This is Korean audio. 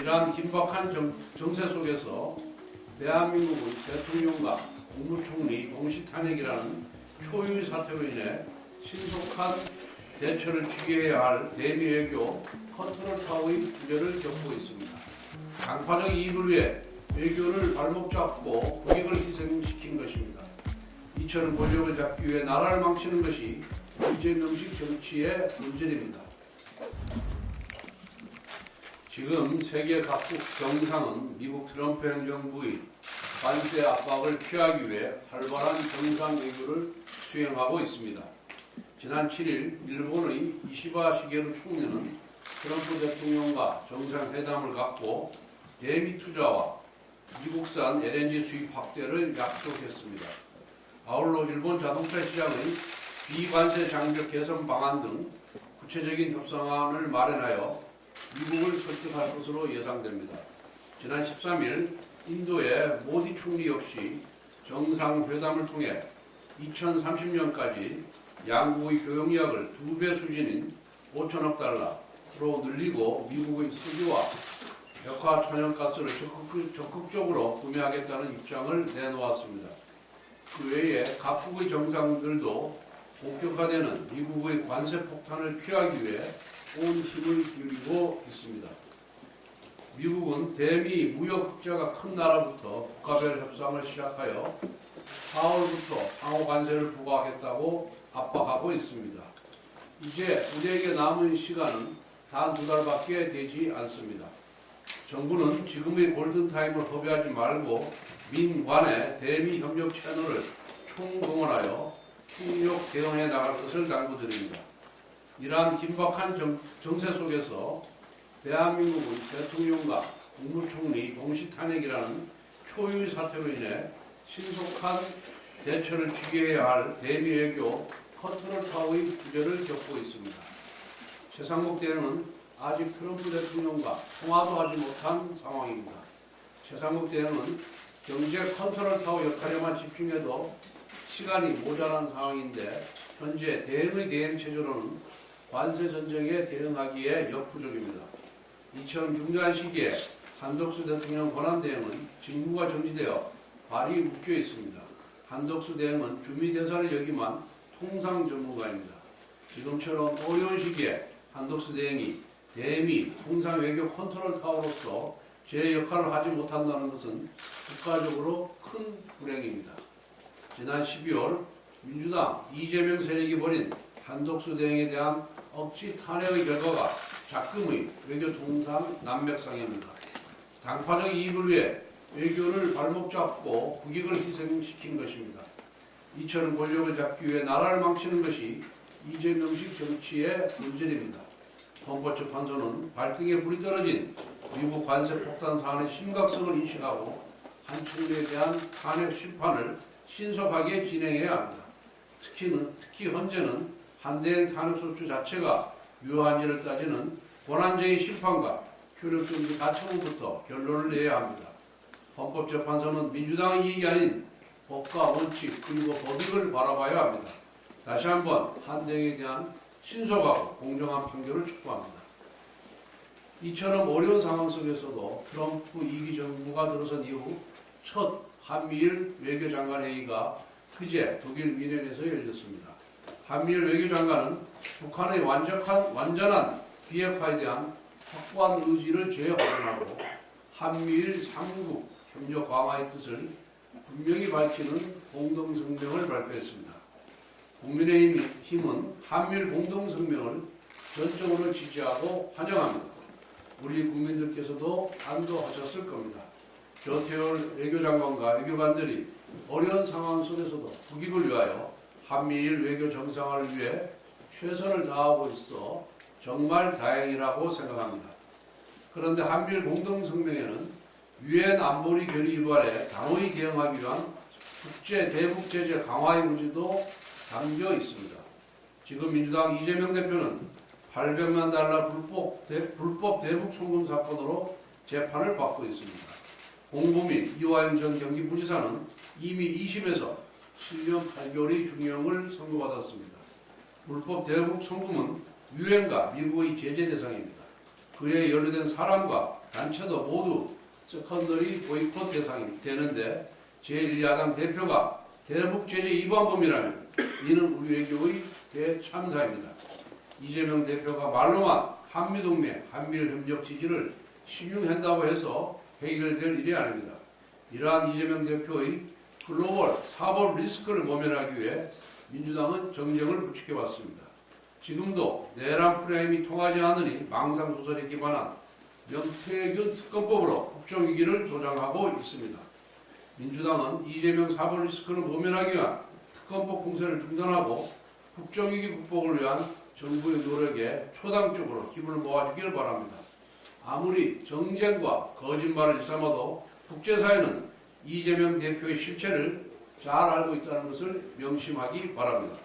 이러한 긴박한 정세 속에서 대한민국은 대통령과 국무총리 동시 탄핵이라는 초유의 사태로 인해 신속한 대처를 취해야 할 대미 외교 컨트롤 타워의 부재를 겪고 있습니다. 강파적 이익을 위해 외교를 발목 잡고 국익을 희생시킨 것입니다. 이처럼 권력을 잡기 위해 나라를 망치는 것이 이재명식 정치의 본질입니다. 지금 세계 각국 정상은 미국 트럼프 행정부의 관세 압박을 피하기 위해 활발한 정상 외교를 수행하고 있습니다. 지난 7일 일본의 이시바 시게루 총리는 트럼프 대통령과 정상회담을 갖고 대미 투자와 미국산 LNG 수입 확대를 약속했습니다. 아울러 일본 자동차 시장의 비관세 장벽 개선 방안 등 구체적인 협상안을 마련하여 미국을 설득할 것으로 예상됩니다. 지난 13일 인도의 모디 총리 역시 정상회담을 통해 2030년까지 양국의 교역량을 2배 수준인 5천억 달러로 늘리고 미국의 석유와 벽화 천연가스를 적극적으로 구매하겠다는 입장을 내놓았습니다. 그 외에 각국의 정상들도 본격화되는 미국의 관세 폭탄을 피하기 위해 온 힘을 기울이고 있습니다. 미국은 대미 무역 흑자가 큰 나라부터 국가별 협상을 시작하여 4월부터 상호 관세를 부과하겠다고 압박하고 있습니다. 이제 우리에게 남은 시간은 단 2달밖에 되지 않습니다. 정부는 지금의 골든타임을 허비하지 말고 민관의 대미 협력 채널을 총동원하여 총력 대응해 나갈 것을 당부드립니다. 이러한 긴박한 정세 속에서 대한민국은 대통령과 국무총리 동시 탄핵이라는 초유의 사태로 인해 신속한 대처를 취해야 할 대미 외교 컨트롤 타워의 부재를 겪고 있습니다. 최상목 대행은 아직 트럼프 대통령과 통화도 하지 못한 상황입니다. 최상목 대행은 경제 컨트롤 타워 역할에만 집중해도 시간이 모자란 상황인데 현재 대응의 대행 체제로는 관세 전쟁에 대응하기에 역부족입니다. 이처럼 중요한 시기에 한덕수 대통령 권한 대행은 직무가 정지되어 발이 묶여 있습니다. 한덕수 대행은 주미 대사를 역임한 통상 전문가입니다. 지금처럼 어려운 시기에 한덕수 대행이 대미 통상 외교 컨트롤 타워로서 제 역할을 하지 못한다는 것은 국가적으로 큰 불행입니다. 지난 12월 민주당 이재명 세력이 벌인 한덕수 대행에 대한 억지 탄핵의 결과가 작금의 외교 통상 난맥상입니다. 당파적 이익을 위해 외교를 발목 잡고 국익을 희생시킨 것입니다. 이처럼 권력을 잡기 위해 나라를 망치는 것이 이재명식 정치의 본질입니다. 헌법재판소는 발등에 불이 떨어진 미국 관세 폭탄 사안의 심각성을 인식하고 한 총리에 대한 탄핵 심판을 신속하게 진행해야 합니다. 특히 현재는 한대행 탄핵소추 자체가 유효한 일을 따지는 권한쟁의 심판과 효력정지 가처분부터 결론을 내야 합니다. 헌법재판소는 민주당의 이익이 아닌 법과 원칙 그리고 법익을 바라봐야 합니다. 다시 한번 한대행에 대한 신속하고 공정한 판결을 촉구합니다. 이처럼 어려운 상황 속에서도 트럼프 2기 정부가 들어선 이후 첫 한미일 외교장관 회의가 그제 독일 미넨에서 열렸습니다. 한미일 외교장관은 북한의 완전한 비핵화에 대한 확고한 의지를 재확인하고 한미일 3국 협력 강화의 뜻을 분명히 밝히는 공동성명을 발표했습니다. 국민의힘은 한미일 공동성명을 전적으로 지지하고 환영합니다. 우리 국민들께서도 안도하셨을 겁니다. 조태열 외교장관과 외교관들이 어려운 상황 속에서도 국익을 위하여 한미일 외교 정상화를 위해 최선을 다하고 있어 정말 다행이라고 생각합니다. 그런데 한미일 공동성명에는 유엔 안보리 결의 위반에 단호히 대응하기 위한 국제 대북 제재 강화의 의지도 담겨 있습니다. 지금 민주당 이재명 대표는 800만 달러 불법 대북 송금 사건으로 재판을 받고 있습니다. 공보민 이화영 전 경기부지사는 이미 2심에서 7년 8개월의 중형을 선고받았습니다. 불법 대북 송금은 유엔과 미국의 제재 대상입니다. 그에 연루된 사람과 단체도 모두 세컨더리 보이콧 대상이 되는데 제1야당 대표가 대북 제재 위반범이라면 이는 우리 외교의 대참사입니다. 이재명 대표가 말로만 한미동맹, 한미협력 지지를 신용한다고 해서 해결될 일이 아닙니다. 이러한 이재명 대표의 글로벌 사법 리스크를 모면하기 위해 민주당은 정쟁을 부추겨왔습니다. 지금도 내란 프레임이 통하지 않으니 망상소설에 기반한 명태균 특검법으로 국정위기를 조장하고 있습니다. 민주당은 이재명 사법 리스크를 모면하기 위한 특검법 공세를 중단하고 국정위기 극복을 위한 정부의 노력에 초당적으로 힘을 모아주길 바랍니다. 아무리 정쟁과 거짓말을 일삼아도 국제사회는 이재명 대표의 실체를 잘 알고 있다는 것을 명심하기 바랍니다.